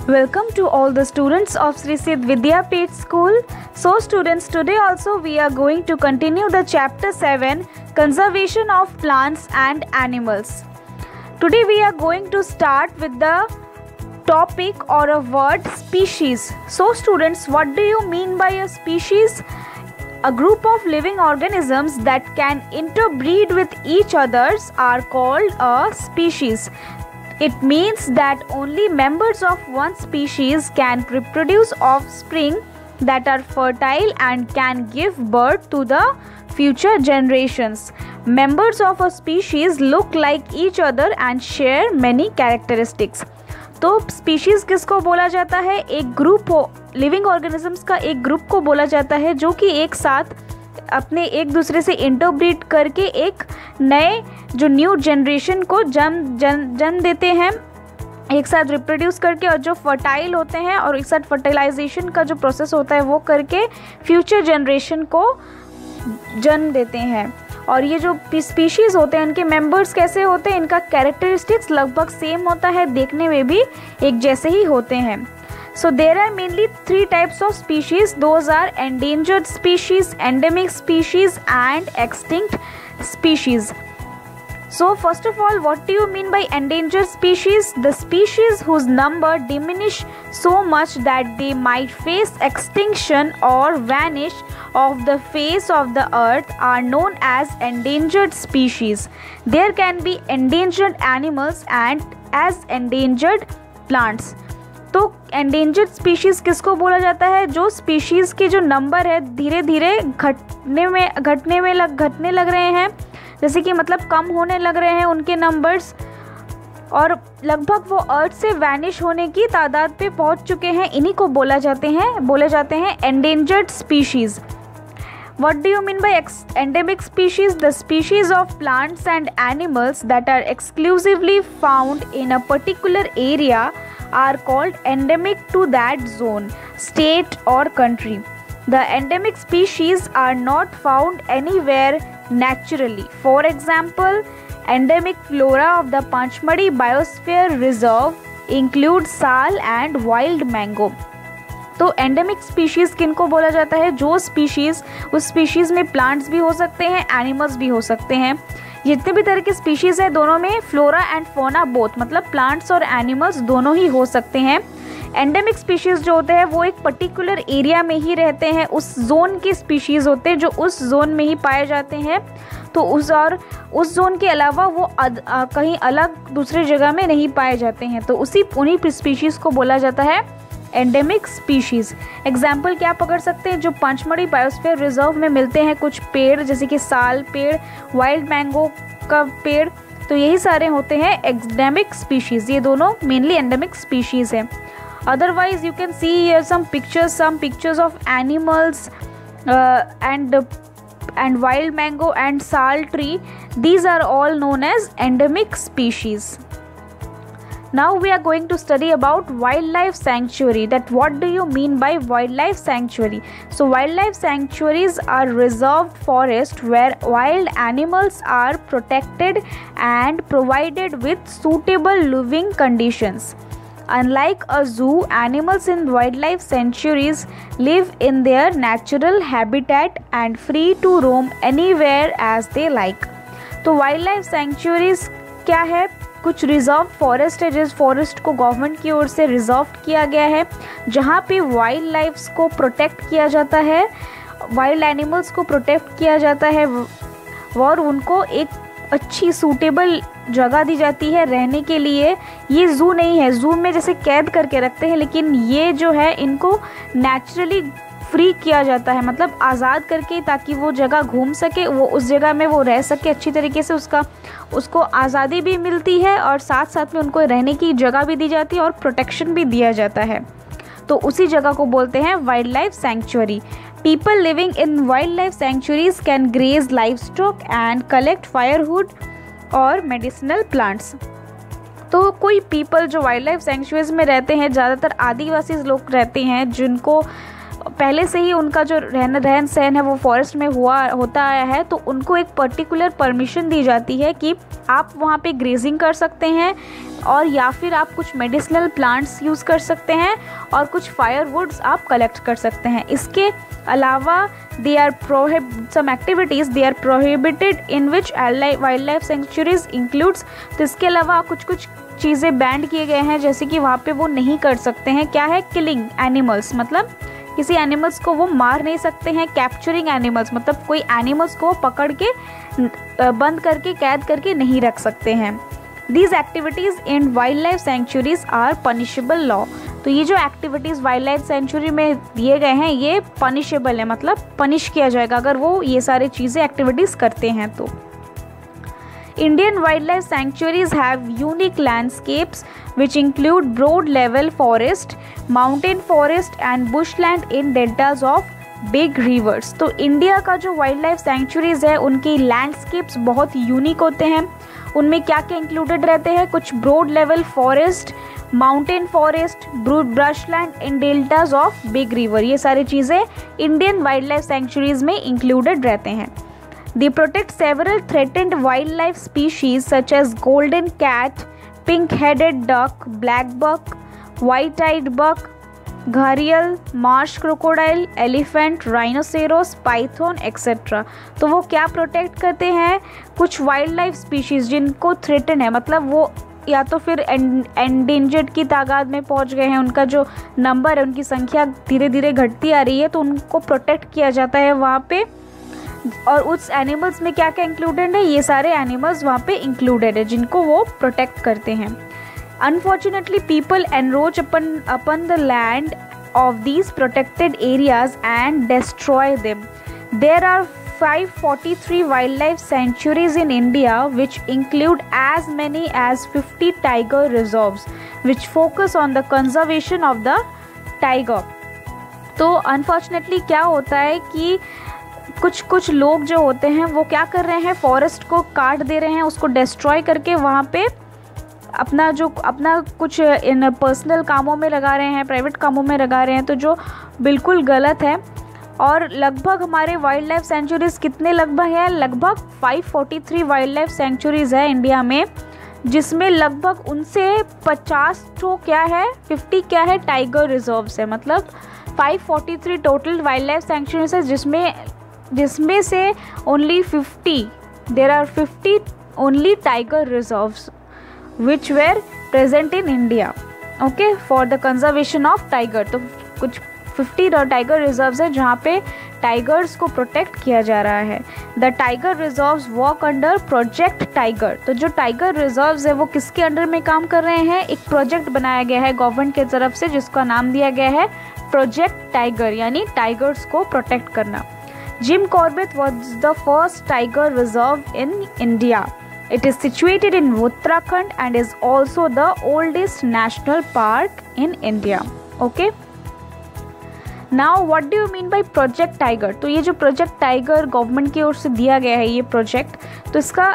Welcome to all the students of Sri Siddh Vidyapith School. So students, today also we are going to continue the chapter 7, Conservation of Plants and Animals. Today we are going to start with the topic or a word species. So students, what do you mean by a species? A group of living organisms that can interbreed with each others are called a species. It means that only members of one species can reproduce offspring that are fertile and can give birth to the future generations. Members of a species look like each other and share many characteristics. तो species किसको बोला जाता है? एक group हो, living organisms का एक group को बोला जाता है जो कि एक साथ अपने एक दूसरे से इंटरब्रीड करके एक नए जो न्यू जनरेशन को जन्म देते हैं, एक साथ रिप्रोड्यूस करके, और जो फर्टाइल होते हैं और एक साथ फर्टिलाइजेशन का जो प्रोसेस होता है वो करके फ्यूचर जनरेशन को जन्म देते हैं. और ये जो स्पीशीज़ होते हैं इनके मेंबर्स कैसे होते हैं, इनका कैरेक्टरिस्टिक्स लगभग सेम होता है, देखने में भी एक जैसे ही होते हैं. So there are mainly three types of species. Those are endangered species, endemic species and extinct species. So first of all, what do you mean by endangered species? The species whose number diminish so much that they might face extinction or vanish off the face of the earth are known as endangered species. There can be endangered animals and as endangered plants. तो endangered species किसको बोला जाता है? जो species के जो number है धीरे धीरे घटने लग रहे हैं, जैसे कि मतलब कम होने लग रहे हैं उनके नंबर्स, और लगभग वो अर्थ से वैनिश होने की तादाद पे पहुंच चुके हैं. इन्हीं को बोले जाते हैं endangered species. What do you mean by endemic species? The species of plants and animals that are exclusively found in a particular area are called endemic to that zone, state or country. The endemic species are not found anywhere naturally. For example, endemic flora of the Panchmadi Biosphere Reserve include sal and wild mango. तो endemic species किनको बोला जाता है? जो species, उस species में plants भी हो सकते हैं, एनिमल्स भी हो सकते हैं. जितने भी तरह के स्पीशीज़ हैं दोनों में फ्लोरा एंड फोना बोथ, मतलब प्लांट्स और एनिमल्स दोनों ही हो सकते हैं. एंडेमिक स्पीशीज़ जो होते हैं वो एक पर्टिकुलर एरिया में ही रहते हैं, उस जोन के स्पीशीज़ होते हैं जो उस जोन में ही पाए जाते हैं. तो उस जोन के अलावा वो कहीं अलग दूसरी जगह में नहीं पाए जाते हैं. तो उन्हीं स्पीशीज़ को बोला जाता है एंडेमिक स्पीशीज़. एग्जाम्पल क्या पकड़ सकते हैं? जो पंचमढ़ी बायोस्फीयर रिजर्व में मिलते हैं कुछ पेड़, जैसे कि साल पेड़, वाइल्ड मैंगो का पेड़, तो यही सारे होते हैं एंडेमिक स्पीशीज़. ये दोनों मेनली एंडेमिक स्पीशीज़ हैं. Otherwise you can see here some pictures of animals and wild mango and sal tree. These are all known as endemic species. Now we are going to study about wildlife sanctuary. That what do you mean by wildlife sanctuary? So wildlife sanctuaries are reserved forests where wild animals are protected and provided with suitable living conditions. Unlike a zoo, animals in wildlife sanctuaries live in their natural habitat and free to roam anywhere as they like. तो wildlife sanctuaries क्या है? कुछ reserve forest है, जिस forest को government की ओर से reserve किया गया है, जहाँ पे वाइल्ड लाइफ्स को प्रोटेक्ट किया जाता है, वाइल्ड एनिमल्स को प्रोटेक्ट किया जाता है और उनको एक अच्छी सूटेबल जगह दी जाती है रहने के लिए. ये ज़ू नहीं है, ज़ू में जैसे कैद करके रखते हैं, लेकिन ये जो है इनको नेचुरली फ्री किया जाता है, मतलब आज़ाद करके, ताकि वो जगह घूम सके, वो उस जगह में वो रह सके अच्छी तरीके से, उसको आज़ादी भी मिलती है और साथ साथ में उनको रहने की जगह भी दी जाती है और प्रोटेक्शन भी दिया जाता है. तो उसी जगह को बोलते हैं wild life sanctuary. People living in wild life sanctuaries can graze livestock and collect firewood और मेडिसिनल प्लांट्स. तो कोई पीपल जो वाइल्ड लाइफ सेंचुरीज में रहते हैं, ज़्यादातर आदिवासी लोग रहते हैं, जिनको पहले से ही उनका जो रहन सहन है वो फॉरेस्ट में होता आया है, तो उनको एक पर्टिकुलर परमिशन दी जाती है कि आप वहाँ पे ग्रेजिंग कर सकते हैं, और या फिर आप कुछ मेडिसिनल प्लांट्स यूज़ कर सकते हैं और कुछ फायरवुड्स आप कलेक्ट कर सकते हैं। इसके अलावा some activities they are prohibited in which wildlife sanctuaries includes। तो इसके अलावा कुछ चीज़ें बैंड किए गए हैं, जैसे कि वहाँ पे वो नहीं कर सकते हैं, क्या है, किलिंग एनिमल्स, मतलब किसी एनिमल्स को वो मार नहीं सकते हैं। कैप्चरिंग एनिमल्स, मतलब कोई एनिमल्स को पकड़ के बंद करके कैद करके नहीं रख सकते हैं। These activities in wildlife sanctuaries are punishable law। तो ये जो एक्टिविटीज़ वाइल्ड लाइफ सेंचुरी में दिए गए हैं ये पनिशेबल है, मतलब पनिश किया जाएगा अगर वो ये सारी चीज़ें एक्टिविटीज़ करते हैं तो। Indian wildlife sanctuaries have unique landscapes which include broad level forest, mountain forest and bushland in deltas of big rivers। तो इंडिया का जो वाइल्ड लाइफ सेंचुरीज है उनकी लैंडस्केप्स बहुत यूनिक होते हैं। उनमें क्या क्या इंक्लूडेड रहते हैं, कुछ broad level forest, mountain forest, brushland in deltas of big river, ये सारी चीज़ें इंडियन वाइल्ड लाइफ सेंचुरीज में इंक्लूडेड रहते हैं। They protect several threatened wildlife species such as golden cat, pink-headed duck, black buck, white-eyed buck, gharial, marsh crocodile, elephant, rhinoceros, python etcetera. तो वो क्या protect करते हैं, कुछ वाइल्ड लाइफ स्पीशीज़ जिनको थ्रेटन है, मतलब वो या तो फिर एंडेंजर्ड की तादाद में पहुंच गए हैं, उनका जो नंबर है, उनकी संख्या धीरे धीरे घटती आ रही है, तो उनको प्रोटेक्ट किया जाता है वहाँ पे। और उस एनिमल्स में क्या क्या इंक्लूडेड है, ये सारे एनिमल्स वहाँ पे इंक्लूडेड है जिनको वो प्रोटेक्ट करते हैं। Unfortunately, people encroach upon the land of these protected areas and destroy them. There are 543 wildlife sanctuaries in India, which include as many as 50 tiger reserves, which focus on the conservation of the tiger। तो unfortunately क्या होता है कि कुछ लोग जो होते हैं वो क्या कर रहे हैं, फॉरेस्ट को काट दे रहे हैं, उसको डिस्ट्रॉय करके वहाँ पे अपना कुछ इन पर्सनल कामों में लगा रहे हैं, प्राइवेट कामों में लगा रहे हैं, तो जो बिल्कुल गलत है। और लगभग हमारे वाइल्ड लाइफ सेंचुरीज़ कितने लगभग है, लगभग 543 वाइल्ड लाइफ सेंचुरीज़ है इंडिया में, जिसमें लगभग उनसे 50 तो क्या है, 50 क्या है, टाइगर रिजर्व्स है। मतलब 543 टोटल वाइल्ड लाइफ सेंचुरीज है जिसमें से only 50 only tiger reserves which were present in India, okay, for the conservation of tiger। तो कुछ 50 टाइगर रिजर्व्स है जहाँ पे टाइगर्स को प्रोटेक्ट किया जा रहा है। The tiger reserves work under project tiger. तो जो टाइगर रिजर्व्स है वो किसके अंडर में काम कर रहे हैं, एक प्रोजेक्ट बनाया गया है गवर्नमेंट की तरफ से जिसका नाम दिया गया है प्रोजेक्ट टाइगर, यानी टाइगर्स को प्रोटेक्ट करना। Jim Corbett was the first tiger reserve in India. It is situated in Uttarakhand and is also the oldest national park in India. Okay. Now, what do you mean by Project Tiger? तो ये जो Project Tiger government की ओर से दिया गया है ये project, तो इसका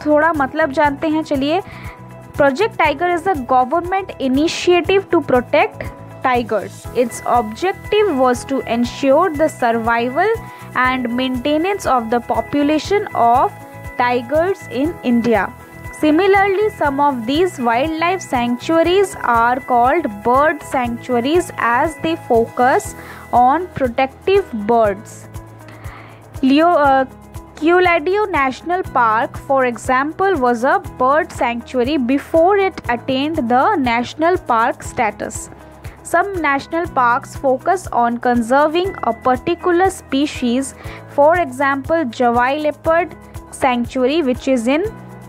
थोड़ा मतलब जानते हैं चलिए। Project Tiger is a government initiative to protect tigers. Its objective was to ensure the survival and maintenance of the population of tigers in India. Similarly, some of these wildlife sanctuaries are called bird sanctuaries as they focus on protective birds. Keoladeo National Park, for example, was a bird sanctuary before it attained the national park status. Some national parks focus on conserving a particular species, for example, Javai leopard sanctuary which is in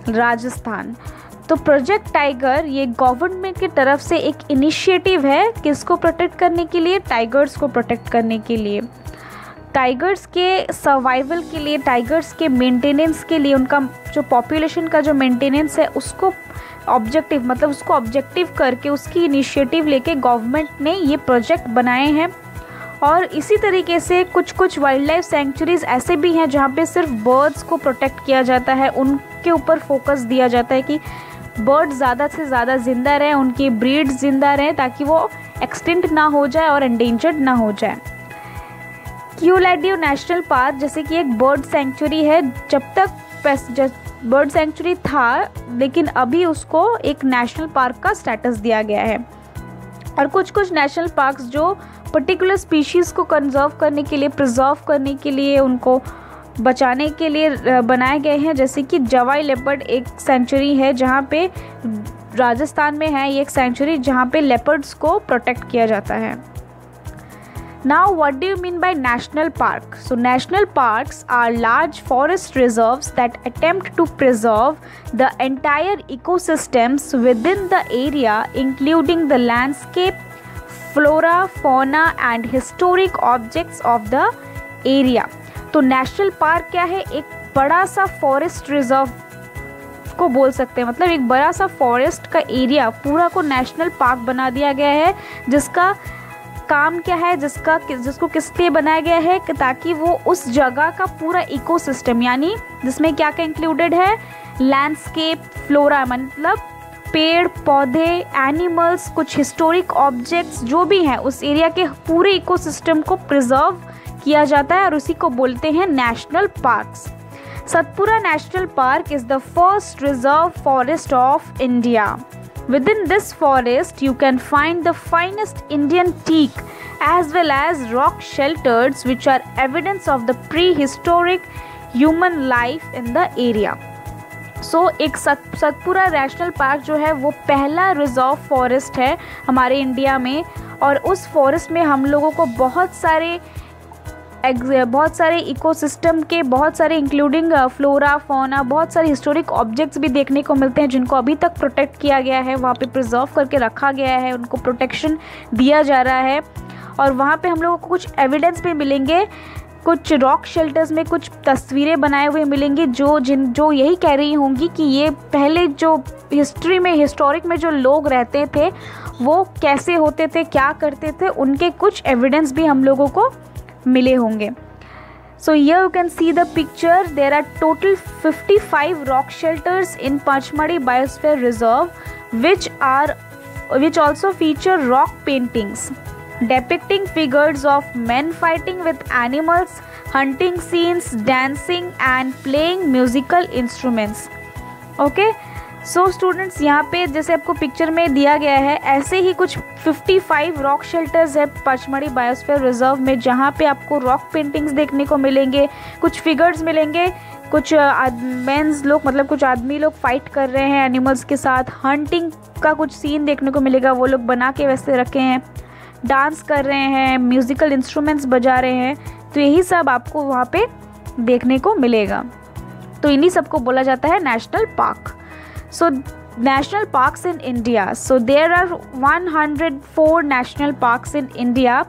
Rajasthan. तो project tiger ये government की तरफ से एक initiative है किसको protect करने के लिए, टाइगर्स को प्रोटेक्ट करने के लिए, टाइगर्स के सर्वाइवल के लिए, टाइगर्स के मेंटेनेंस के लिए, उनका जो पॉपुलेशन का जो मेंटेनेंस है उसको ऑब्जेक्टिव, मतलब उसको ऑब्जेक्टिव करके उसकी इनिशिएटिव लेके गवर्नमेंट ने ये प्रोजेक्ट बनाए हैं। और इसी तरीके से कुछ वाइल्ड लाइफ सेंचुरीज ऐसे भी हैं जहाँ पे सिर्फ बर्ड्स को प्रोटेक्ट किया जाता है, उनके ऊपर फोकस दिया जाता है कि बर्ड ज़्यादा से ज़्यादा ज़िंदा रहें, उनकी ब्रीड्स ज़िंदा रहें ताकि वो एक्सटिंक्ट ना हो जाए और एंडेंजर्ड ना हो जाए। क्यूलाडियो नेशनल पार्क जैसे कि एक बर्ड सेंचुरी है, जब तक बर्ड सेंचुरी था लेकिन अभी उसको एक नेशनल पार्क का स्टेटस दिया गया है। और कुछ नेशनल पार्क्स जो पर्टिकुलर स्पीशीज़ को कंजर्व करने के लिए, प्रिजर्व करने के लिए, उनको बचाने के लिए बनाए गए हैं, जैसे कि जवाई लेपर्ड एक सेंचुरी है जहाँ पे राजस्थान में है ये एक सेंचुरी जहाँ पे लेपर्ड्स को प्रोटेक्ट किया जाता है। Now what do you mean by national park? So national parks are large forest reserves that attempt to preserve the entire ecosystems within the area, including the landscape, flora, fauna and historic objects of the area. तो national park क्या है? एक बड़ा सा forest reserve को बोल सकते हैं, मतलब एक बड़ा सा फॉरेस्ट का एरिया पूरा को नेशनल पार्क बना दिया गया है, जिसका काम क्या है, जिसको किस लिए बनाया गया है, ताकि वो उस जगह का पूरा इकोसिस्टम, यानी जिसमें क्या क्या इंक्लूडेड है, लैंडस्केप, फ्लोरा मतलब पेड़ पौधे, एनिमल्स, कुछ हिस्टोरिक ऑब्जेक्ट्स जो भी हैं, उस एरिया के पूरे इकोसिस्टम को प्रिजर्व किया जाता है और उसी को बोलते हैं national parks. Satpura national park is the first reserve forest of India. Within this forest, you can find the finest Indian teak as well as rock shelters which are evidence of the prehistoric human life in the area. So, एक Satpura national park जो है वो पहला reserve forest है हमारे India में, और उस फॉरेस्ट में हम लोगों को बहुत सारे इकोसिस्टम के बहुत सारे इंक्लूडिंग फ्लोरा, फौना, बहुत सारे हिस्टोरिक ऑब्जेक्ट्स भी देखने को मिलते हैं जिनको अभी तक प्रोटेक्ट किया गया है, वहाँ पे प्रिजर्व करके रखा गया है, उनको प्रोटेक्शन दिया जा रहा है। और वहाँ पे हम लोगों को कुछ एविडेंस भी मिलेंगे, कुछ रॉक शेल्टर्स में कुछ तस्वीरें बनाए हुए मिलेंगे जो यही कह रही होंगी कि ये पहले जो हिस्टोरिक में जो लोग रहते थे वो कैसे होते थे, क्या करते थे, उनके कुछ एविडेंस भी हम लोगों को मिले होंगे। So here you can see the picture. There are total 55 rock shelters in Panchmadi Biosphere Reserve, which also feature rock paintings depicting figures of men fighting with animals, hunting scenes, dancing and playing musical instruments. Okay. So students, यहाँ पे जैसे आपको picture में दिया गया है ऐसे ही कुछ 55 रॉक शेल्टर्स है पचमढ़ी बायोस्फीयर रिजर्व में, जहाँ पे आपको रॉक पेंटिंग्स देखने को मिलेंगे, कुछ फिगर्स मिलेंगे, कुछ मेंस लोग मतलब कुछ आदमी लोग फाइट कर रहे हैं एनिमल्स के साथ, हंटिंग का कुछ सीन देखने को मिलेगा, वो लोग बना के वैसे रखे हैं, डांस कर रहे हैं, म्यूज़िकल इंस्ट्रूमेंट्स बजा रहे हैं, तो यही सब आपको वहाँ पे देखने को मिलेगा। तो इन्हीं सबको बोला जाता है national park. So national parks in India. So there are 104 national parks in India.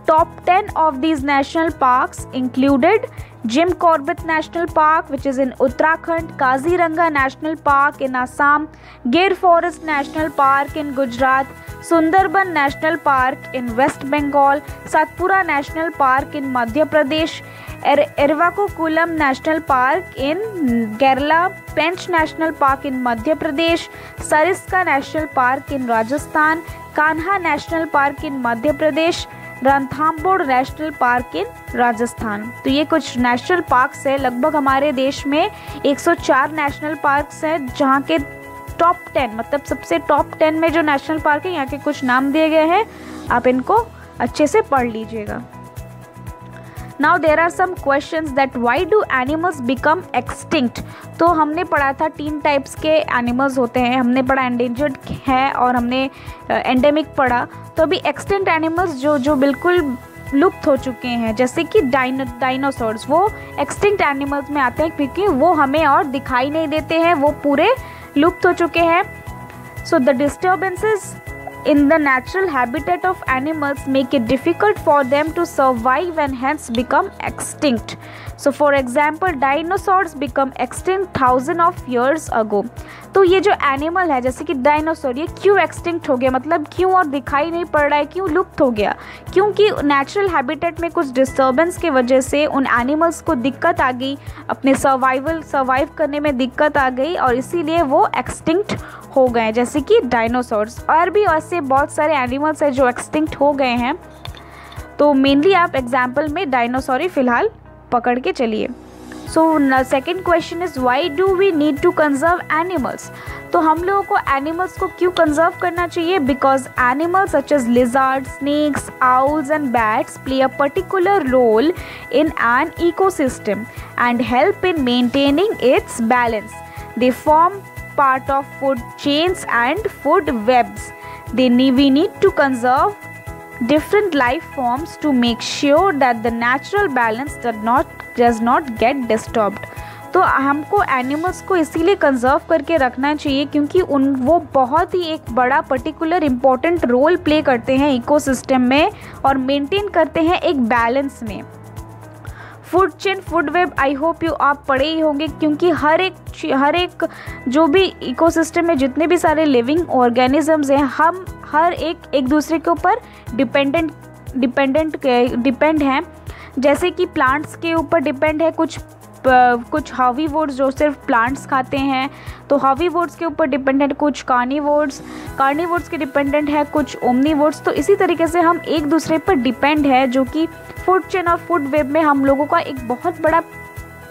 Top 10 of these national parks included Jim Corbett National Park, which is in Uttarakhand, Kaziranga National Park in Assam, Gir Forest National Park in Gujarat, Sundarban National Park in West Bengal, Satpura National Park in Madhya Pradesh, Ervakulam National Park in Kerala, Pench National Park in Madhya Pradesh, Sariska National Park in Rajasthan, Kanha National Park in Madhya Pradesh, Ranthambore national park इन राजस्थान। तो ये कुछ national parks है। लगभग हमारे देश में 104 national parks हैं, जहाँ के टॉप 10 मतलब सबसे टॉप 10 में जो नेशनल पार्क है यहाँ के कुछ नाम दिए गए हैं, आप इनको अच्छे से पढ़ लीजिएगा। Now there are some questions that why do animals become extinct? तो हमने पढ़ा था 3 टाइप्स के एनिमल्स होते हैं, हमने पढ़ा एंडेंजर्ड है और हमने एंडेमिक पढ़ा। तो अभी एक्सटिंक्ट एनिमल्स जो बिल्कुल लुप्त हो चुके हैं, जैसे कि डायनासोर्स, वो एक्सटिंक्ट एनिमल्स में आते हैं क्योंकि वो हमें और दिखाई नहीं देते हैं, वो पूरे लुप्त हो चुके हैं। So the disturbances in the natural habitat of animals make it difficult for them to survive and hence become extinct. So for example, dinosaurs become extinct thousands of years ago. तो ये जो एनिमल है जैसे कि dinosaur, ये क्यों extinct हो गया, मतलब क्यों और दिखाई नहीं पड़ रहा है, क्यों लुप्त हो गया? क्योंकि नेचुरल हैबिटेट में कुछ डिस्टर्बेंस की वजह से उन एनिमल्स को दिक्कत आ गई, अपने सर्वाइव करने में दिक्कत आ गई और इसीलिए वो एक्सटिंक्ट हो गए, जैसे कि डायनासोर्स। और भी ऐसे बहुत सारे एनिमल्स हैं जो एक्सटिंक्ट हो गए हैं। तो मेनली आप एग्जाम्पल में डायनासोर ही फिलहाल पकड़ के चलिए। So second question is why do we need to conserve animals. तो हम लोगों को एनिमल्स को क्यों कंजर्व करना चाहिए? Because animals such as lizard, snakes, owls and bats play a particular role in an ecosystem and help in maintaining its balance. They form part of food chains and food webs. We need to conserve different life forms to make sure that the natural balance does not get disturbed. तो हमको animals को इसीलिए conserve करके रखना चाहिए क्योंकि वो बहुत ही एक बड़ा पर्टिकुलर इम्पोर्टेंट रोल प्ले करते हैं इकोसिस्टम में और मेंटेन करते हैं एक बैलेंस में। Food chain, food web, I hope you आप पढ़े ही होंगे क्योंकि हर एक जो भी इकोसिस्टम में जितने भी सारे लिविंग ऑर्गेनिजम्स हैं, हम हर एक दूसरे के ऊपर डिपेंड हैं। जैसे कि प्लांट्स के ऊपर डिपेंड है कुछ हार्वीवोर्स जो सिर्फ प्लांट्स खाते हैं, तो हार्वीवोर्स के ऊपर डिपेंडेंट कुछ कार्निवोर्स के डिपेंडेंट है कुछ ओमनीवोर्स। तो इसी तरीके से हम एक दूसरे पर डिपेंड है, जो कि फूड चेन और फूड वेब में हम लोगों का एक बहुत बड़ा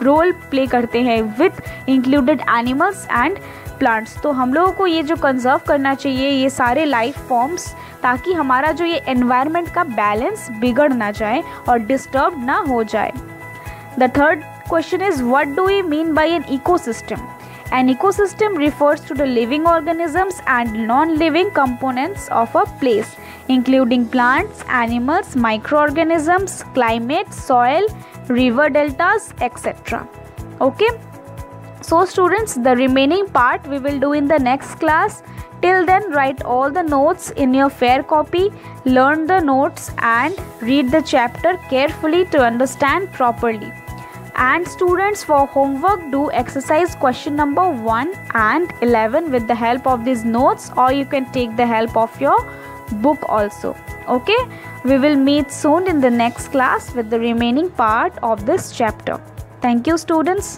रोल प्ले करते हैं with included animals and plants. तो हम लोगों को ये जो कंजर्व करना चाहिए ये सारे लाइफ फॉर्म्स, ताकि हमारा जो ये एनवायरनमेंट का बैलेंस बिगड़ ना जाए और डिस्टर्ब ना हो जाए। The third question is, what do we mean by an ecosystem? An ecosystem refers to the living organisms and non-living components of a place, including plants, animals, microorganisms, climate, soil, river deltas, etc. Okay, so students, the remaining part we will do in the next class. Till then, write all the notes in your fair copy, learn the notes and read the chapter carefully to understand properly. And students, for homework, do exercise question number 1 and 11 with the help of these notes, or you can take the help of your book also. Okay, we will meet soon in the next class with the remaining part of this chapter. Thank you, students.